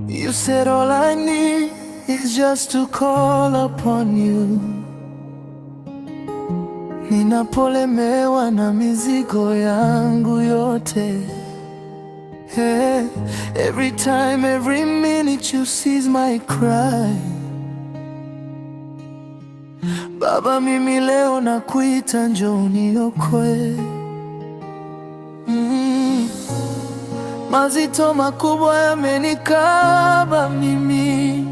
You said all I need is just to call upon you. Ninapolemewa na mizigo yangu yote. Every time, every minute you sees my cry. Baba, mimi leo nakuita, njoo uniokoe. Mazito makubwa yamenikaba mimi.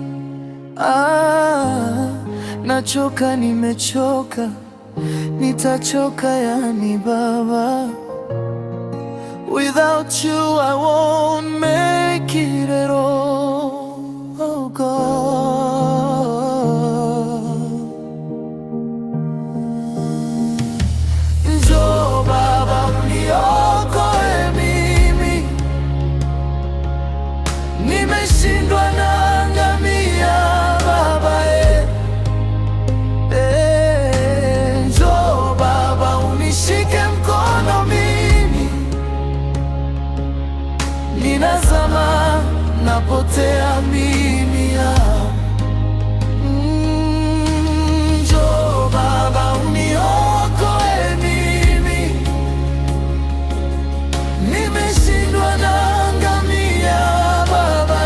Nachoka, nimechoka, nitachoka yani Baba. Without you I won't make it at all, oh God. Njoo Baba uniokoe mimi. Nimeshindwa naangamia Baba, njoo Baba unishike mkono mimi. Ninazama, napotea mimi. Njoo Baba uniokoe mimi. Nimeshindwa naangamia Baba,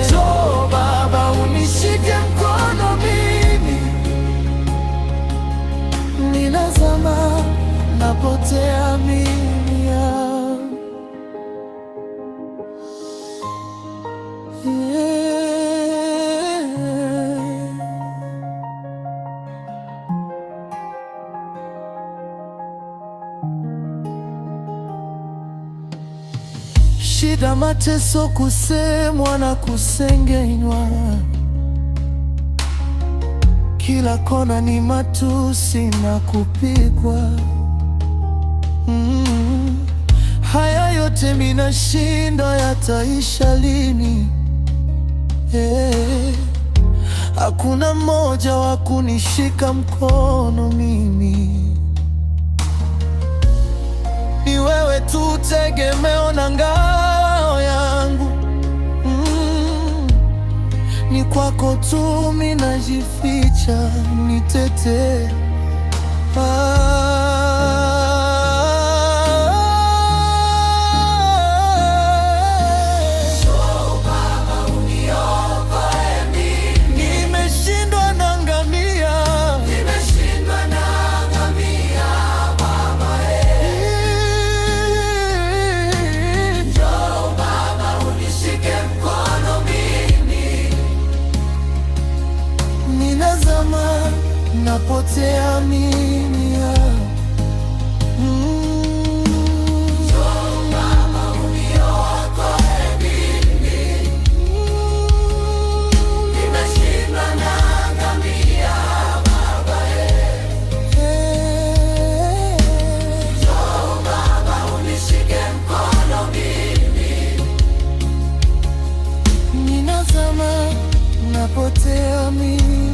njoo Baba unishike mkono mimi. Ninazama, napotea mimi. Shida, mateso, kusemwa na kusengenywa, kila kona ni matusi na kupigwa. Haya yote mimi nashinda, yataisha lini? Hakuna mmoja wa kunishika mkono mimi. Ni wewe tu tegemeo na ngao yangu. Ni kwako tu mimi najificha, nitetee. Napotea mimi. Njoo Baba uniokoe mimi. Nimeshindwa naangamia Baba, njoo Baba unishike mkono mimi. Ninazama, napotea mimi.